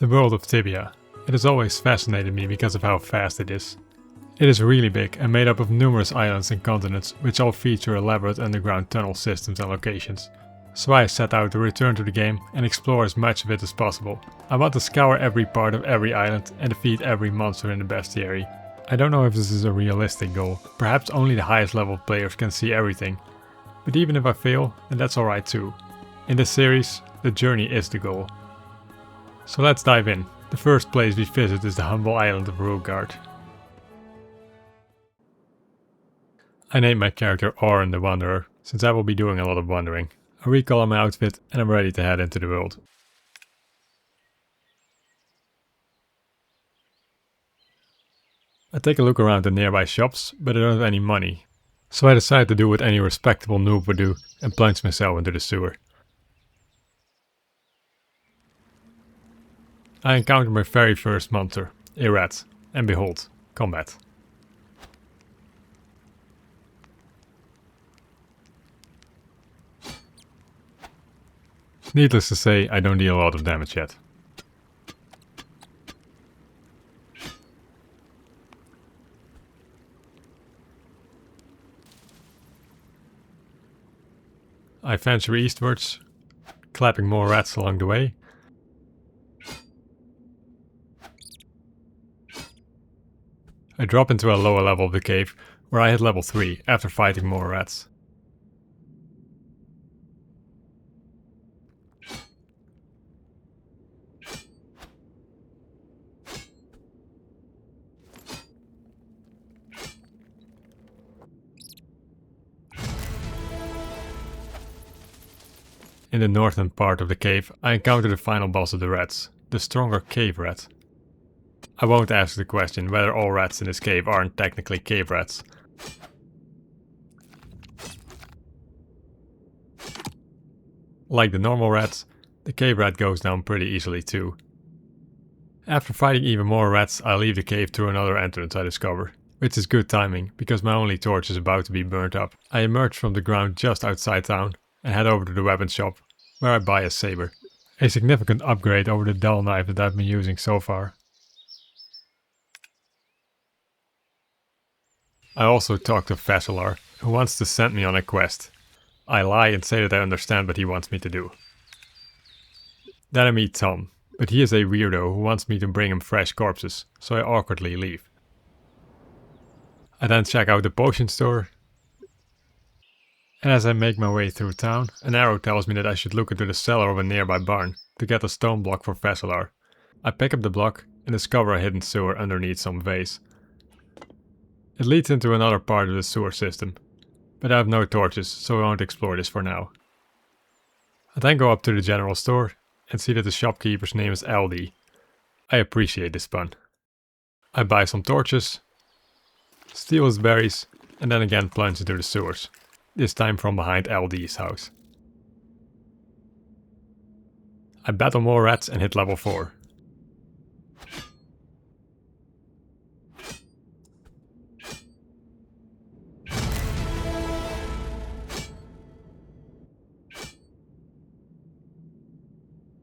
The world of Tibia. It has always fascinated me because of how vast it is. It is really big and made up of numerous islands and continents which all feature elaborate underground tunnel systems and locations. So I set out to return to the game and explore as much of it as possible. I want to scour every part of every island and defeat every monster in the bestiary. I don't know if this is a realistic goal, perhaps only the highest level players can see everything. But even if I fail, then that's alright too. In this series, the journey is the goal. So let's dive in. The first place we visit is the humble island of Rookgaard. I named my character Oren the Wanderer, since I will be doing a lot of wandering. I recolor my outfit and I'm ready to head into the world. I take a look around the nearby shops, but I don't have any money. So I decide to do what any respectable noob would do and plunge myself into the sewer. I encounter my very first monster, a rat, and behold, combat. Needless to say, I don't deal a lot of damage yet. I venture eastwards, clapping more rats along the way. I drop into a lower level of the cave, where I hit level 3 after fighting more rats. In the northern part of the cave, I encounter the final boss of the rats, the stronger cave rat. I won't ask the question whether all rats in this cave aren't technically cave rats. Like the normal rats, the cave rat goes down pretty easily too. After fighting even more rats, I leave the cave through another entrance I discover, which is good timing because my only torch is about to be burnt up. I emerge from the ground just outside town and head over to the weapon shop, where I buy a saber. A significant upgrade over the dull knife that I've been using so far. I also talk to Vassilar, who wants to send me on a quest. I lie and say that I understand what he wants me to do. Then I meet Tom, but he is a weirdo who wants me to bring him fresh corpses, so I awkwardly leave. I then check out the potion store, and as I make my way through town, an arrow tells me that I should look into the cellar of a nearby barn to get a stone block for Vassilar. I pick up the block and discover a hidden sewer underneath some vase. It leads into another part of the sewer system, but I have no torches, so I won't explore this for now. I then go up to the general store and see that the shopkeeper's name is LD. I appreciate this pun. I buy some torches, steal his berries, and then again plunge into the sewers, this time from behind LD's house. I battle more rats and hit level 4.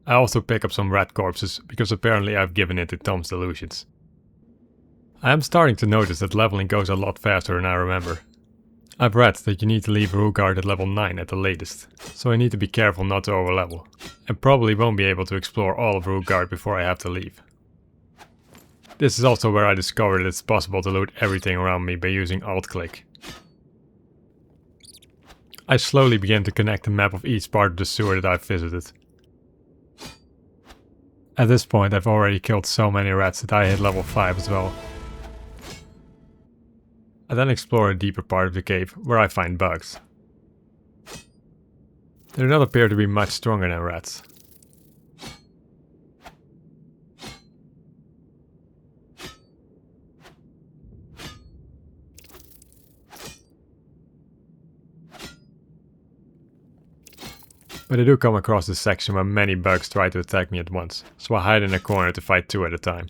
I also pick up some rat corpses, because apparently I've given in to Tom's delusions. I am starting to notice that leveling goes a lot faster than I remember. I've read that you need to leave Rookgaard at level 9 at the latest, so I need to be careful not to overlevel, and probably won't be able to explore all of Rookgaard before I have to leave. This is also where I discovered that it's possible to loot everything around me by using alt-click. I slowly begin to connect the map of each part of the sewer that I've visited. At this point I've already killed so many rats that I hit level 5 as well. I then explore a deeper part of the cave where I find bugs. They do not appear to be much stronger than rats. But I do come across this section where many bugs try to attack me at once, so I hide in a corner to fight 2 at a time.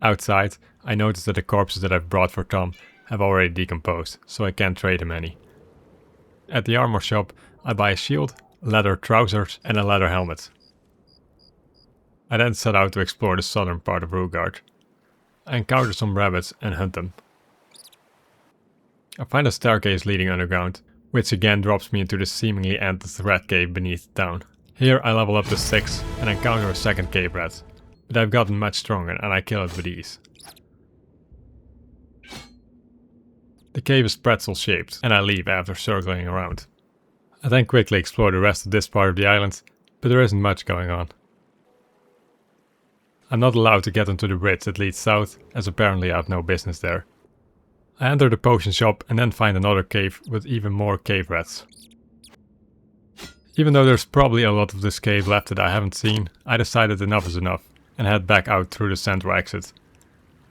Outside, I notice that the corpses that I've brought for Tom have already decomposed, so I can't trade him any. At the armor shop, I buy a shield, leather trousers and a leather helmet. I then set out to explore the southern part of Rookgaard. I encounter some rabbits and hunt them. I find a staircase leading underground, which again drops me into the seemingly endless rat cave beneath the town. Here I level up to 6 and encounter a second cave rat, but I've gotten much stronger and I kill it with ease. The cave is pretzel shaped and I leave after circling around. I then quickly explore the rest of this part of the island, but there isn't much going on. I'm not allowed to get onto the bridge that leads south, as apparently I have no business there. I enter the potion shop and then find another cave with even more cave rats. Even though there's probably a lot of this cave left that I haven't seen, I decided enough is enough and head back out through the central exit.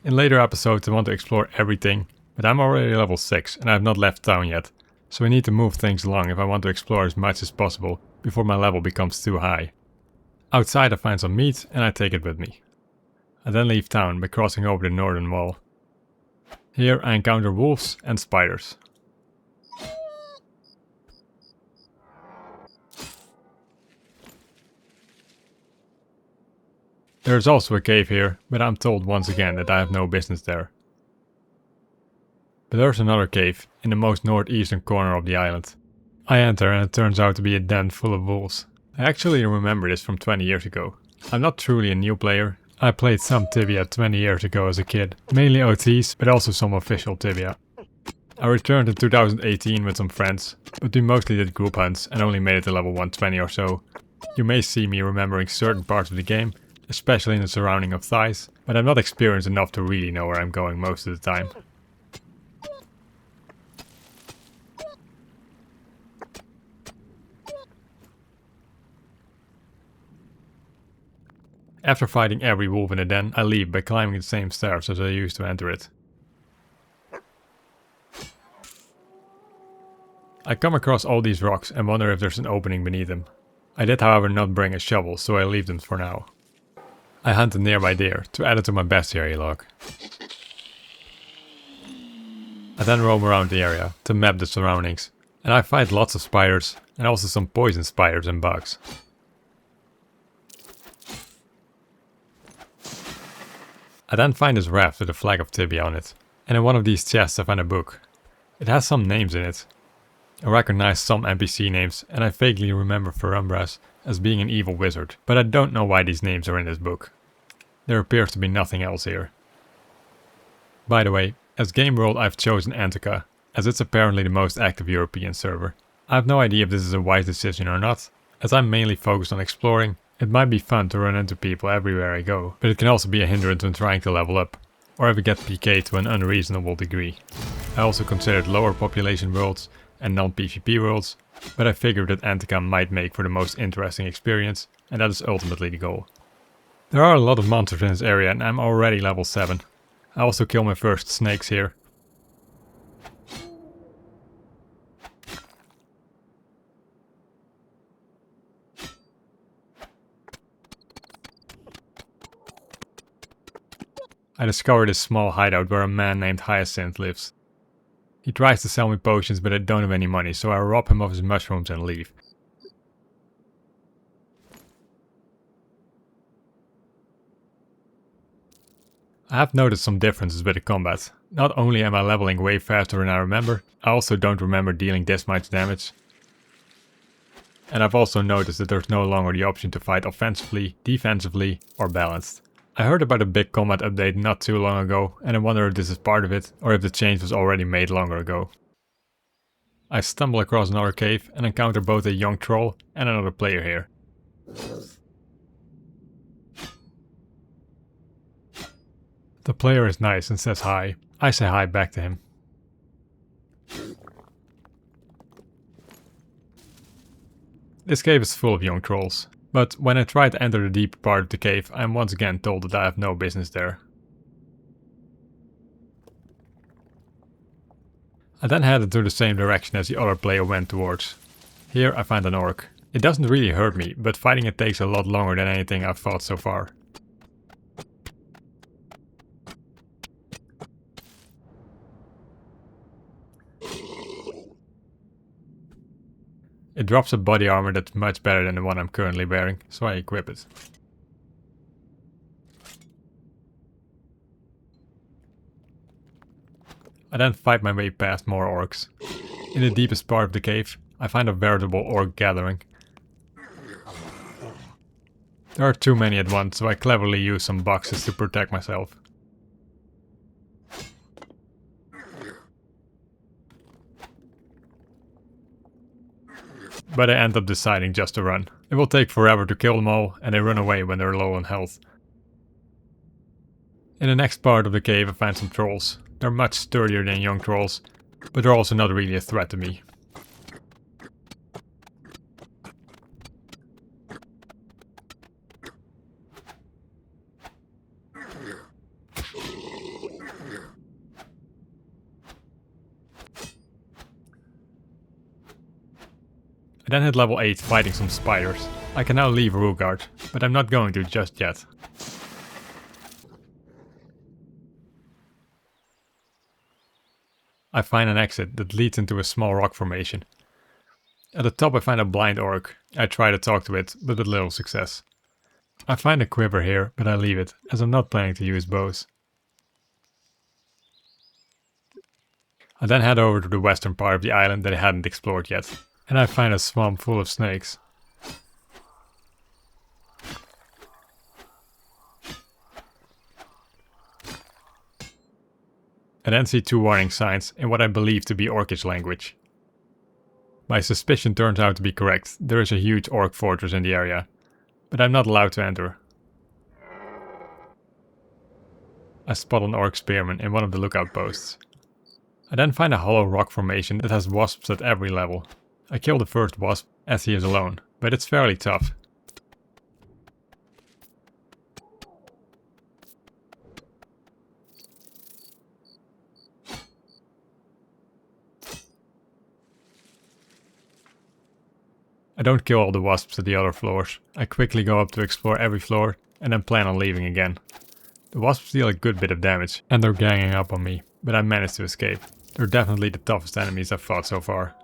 In later episodes I want to explore everything, but I'm already level 6 and I have not left town yet, so I need to move things along if I want to explore as much as possible before my level becomes too high. Outside I find some meat and I take it with me. I then leave town by crossing over the northern wall. Here I encounter wolves and spiders. There is also a cave here, but I'm told once again that I have no business there. But there's another cave, in the most northeastern corner of the island. I enter and it turns out to be a den full of wolves. I actually remember this from 20 years ago. I'm not truly a new player. I played some Tibia 20 years ago as a kid, mainly OTs, but also some official Tibia. I returned in 2018 with some friends, but we mostly did group hunts and only made it to level 120 or so. You may see me remembering certain parts of the game, especially in the surrounding of thighs, but I'm not experienced enough to really know where I'm going most of the time. After fighting every wolf in the den, I leave by climbing the same stairs as I used to enter it. I come across all these rocks and wonder if there's an opening beneath them. I did however not bring a shovel, so I leave them for now. I hunt a nearby deer to add it to my bestiary log. I then roam around the area to map the surroundings, and I fight lots of spiders and also some poison spiders and bugs. I then find this raft with a flag of Tibia on it, and in one of these chests I find a book. It has some names in it. I recognize some NPC names and I vaguely remember Ferumbras as being an evil wizard, but I don't know why these names are in this book. There appears to be nothing else here. By the way, as game world I've chosen Antica, as it's apparently the most active European server. I have no idea if this is a wise decision or not, as I'm mainly focused on exploring. It might be fun to run into people everywhere I go, but it can also be a hindrance when trying to level up, or ever get PK'd to an unreasonable degree. I also considered lower population worlds and non-PvP worlds, but I figured that Antica might make for the most interesting experience, and that is ultimately the goal. There are a lot of monsters in this area and I'm already level 7. I also kill my first snakes here. I discover this small hideout where a man named Hyacinth lives. He tries to sell me potions, but I don't have any money, so I rob him of his mushrooms and leave. I have noticed some differences with the combat. Not only am I leveling way faster than I remember, I also don't remember dealing this much damage. And I've also noticed that there's no longer the option to fight offensively, defensively, or balanced. I heard about a big combat update not too long ago, and I wonder if this is part of it, or if the change was already made longer ago. I stumble across another cave and encounter both a young troll and another player here. The player is nice and says hi. I say hi back to him. This cave is full of young trolls. But when I try to enter the deep part of the cave, I am once again told that I have no business there. I then headed to the same direction as the other player went towards. Here I find an orc. It doesn't really hurt me, but fighting it takes a lot longer than anything I've fought so far. It drops a body armor that's much better than the one I'm currently wearing, so I equip it. I then fight my way past more orcs. In the deepest part of the cave, I find a veritable orc gathering. There are too many at once, so I cleverly use some boxes to protect myself. But I end up deciding just to run. It will take forever to kill them all, and they run away when they're low on health. In the next part of the cave I find some trolls. They're much sturdier than young trolls, but they're also not really a threat to me. I then hit level 8 fighting some spiders. I can now leave Rookgaard, but I'm not going to just yet. I find an exit that leads into a small rock formation. At the top I find a blind orc. I try to talk to it, but with little success. I find a quiver here, but I leave it, as I'm not planning to use bows. I then head over to the western part of the island that I hadn't explored yet, and I find a swamp full of snakes. I then see 2 warning signs in what I believe to be Orcish language. My suspicion turns out to be correct. There is a huge orc fortress in the area, but I'm not allowed to enter. I spot an orc spearman in one of the lookout posts. I then find a hollow rock formation that has wasps at every level. I kill the first wasp as he is alone, but it's fairly tough. I don't kill all the wasps at the other floors. I quickly go up to explore every floor and then plan on leaving again. The wasps deal a good bit of damage and they're ganging up on me, but I managed to escape. They're definitely the toughest enemies I've fought so far.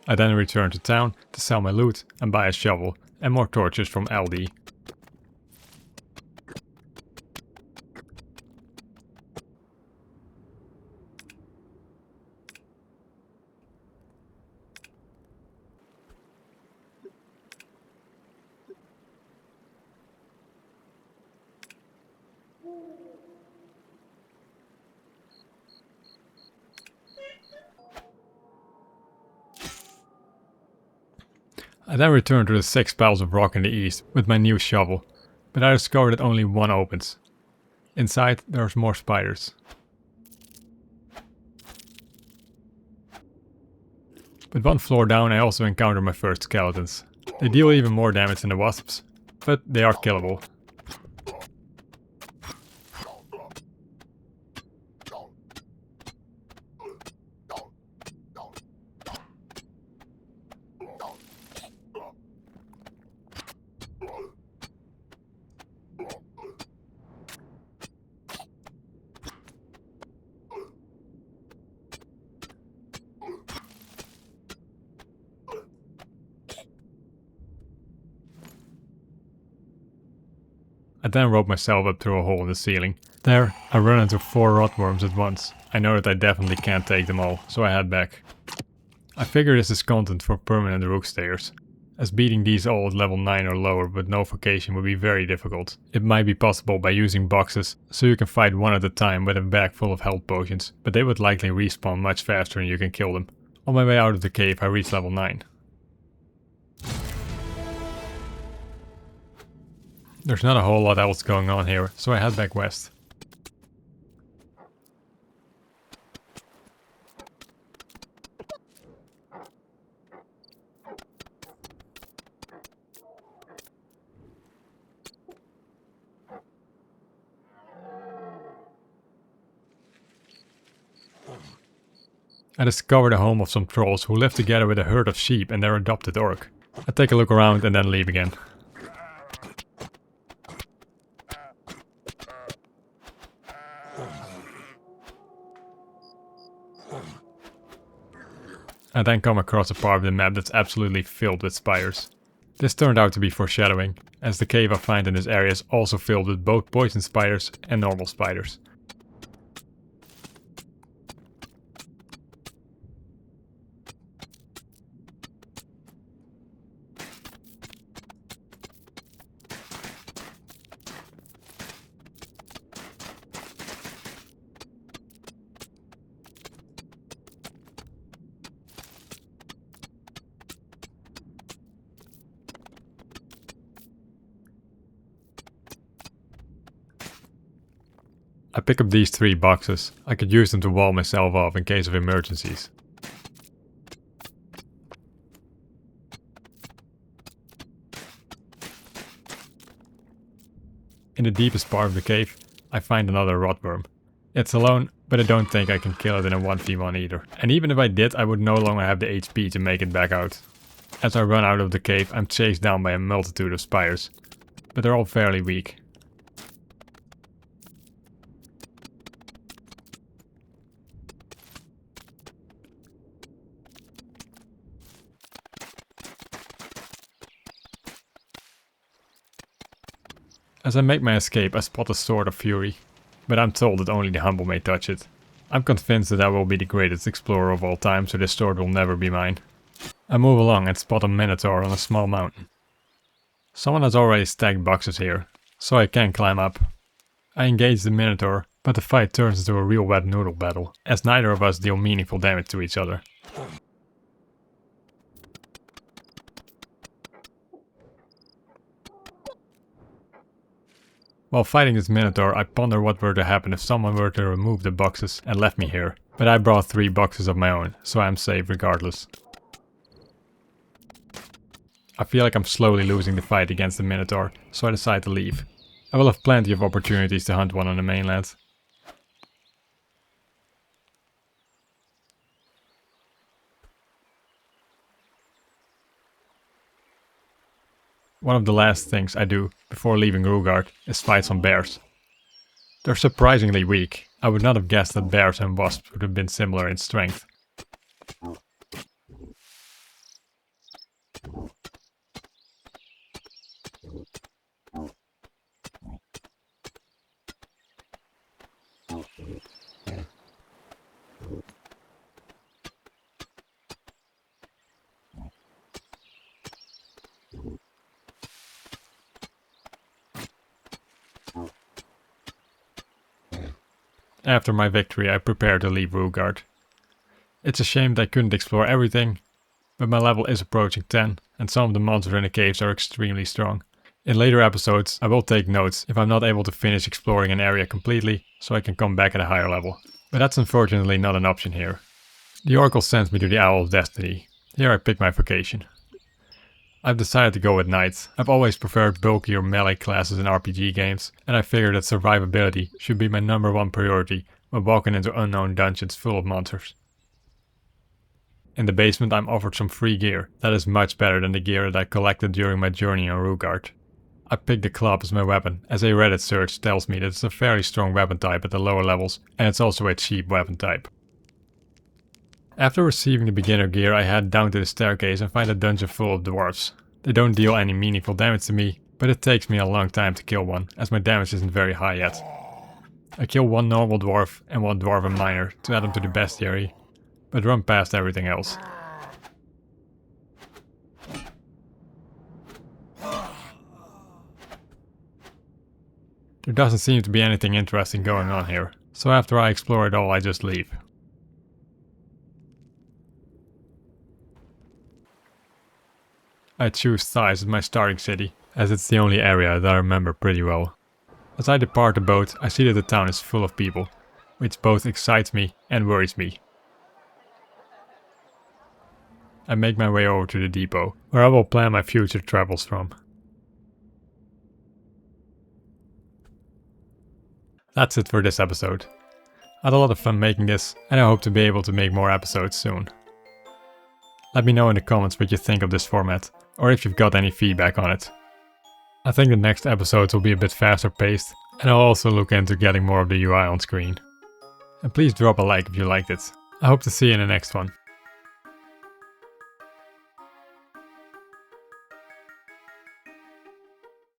I then return to town to sell my loot and buy a shovel and more torches from LD. I then return to the 6 piles of rock in the east with my new shovel, but I discover that only one opens. Inside there's more spiders. But one floor down I also encounter my first skeletons. They deal even more damage than the wasps, but they are killable. I then rope myself up through a hole in the ceiling. There, I run into 4 rotworms at once. I know that I definitely can't take them all, so I head back. I figure this is content for permanent rook stayers, as beating these all at level 9 or lower with no vocation would be very difficult. It might be possible by using boxes, so you can fight one at a time with a bag full of health potions, but they would likely respawn much faster and you can kill them. On my way out of the cave I reach level 9. There's not a whole lot else going on here, so I head back west. I discover the home of some trolls who live together with a herd of sheep and their adopted orc. I take a look around and then leave again. I then come across a part of the map that's absolutely filled with spiders. This turned out to be foreshadowing, as the cave I find in this area is also filled with both poison spiders and normal spiders. I pick up these 3 boxes. I could use them to wall myself off in case of emergencies. In the deepest part of the cave, I find another rotworm. It's alone, but I don't think I can kill it in a 1v1 either. And even if I did, I would no longer have the HP to make it back out. As I run out of the cave, I'm chased down by a multitude of spiders, but they're all fairly weak. As I make my escape, I spot a Sword of Fury, but I'm told that only the humble may touch it. I'm convinced that I will be the greatest explorer of all time, so this sword will never be mine. I move along and spot a Minotaur on a small mountain. Someone has already stacked boxes here, so I can climb up. I engage the Minotaur, but the fight turns into a real wet noodle battle, as neither of us deal meaningful damage to each other. While fighting this Minotaur, I ponder what were to happen if someone were to remove the boxes and left me here. But I brought 3 boxes of my own, so I'm safe regardless. I feel like I'm slowly losing the fight against the Minotaur, so I decide to leave. I will have plenty of opportunities to hunt one on the mainland. One of the last things I do before leaving Rookgaard is fight some bears. They're surprisingly weak. I would not have guessed that bears and wasps would have been similar in strength. After my victory, I prepare to leave Rookgaard. It's a shame that I couldn't explore everything, but my level is approaching 10, and some of the monsters in the caves are extremely strong. In later episodes, I will take notes if I'm not able to finish exploring an area completely, so I can come back at a higher level. But that's unfortunately not an option here. The Oracle sends me to the Owl of Destiny. Here I pick my vocation. I've decided to go with Knights. I've always preferred bulkier melee classes in RPG games, and I figured that survivability should be my #1 priority when walking into unknown dungeons full of monsters. In the basement I'm offered some free gear that is much better than the gear that I collected during my journey on Rookgaard. I picked the club as my weapon, as a Reddit search tells me that it's a very strong weapon type at the lower levels, and it's also a cheap weapon type. After receiving the beginner gear, I head down to the staircase and find a dungeon full of dwarves. They don't deal any meaningful damage to me, but it takes me a long time to kill one, as my damage isn't very high yet. I kill 1 normal dwarf and 1 dwarven miner to add them to the bestiary, but run past everything else. There doesn't seem to be anything interesting going on here, so after I explore it all I just leave. I choose Thais as my starting city, as it's the only area that I remember pretty well. As I depart the boat, I see that the town is full of people, which both excites me and worries me. I make my way over to the depot, where I will plan my future travels from. That's it for this episode. I had a lot of fun making this, and I hope to be able to make more episodes soon. Let me know in the comments what you think of this format, or if you've got any feedback on it. I think the next episodes will be a bit faster paced, and I'll also look into getting more of the UI on screen. And please drop a like if you liked it. I hope to see you in the next one.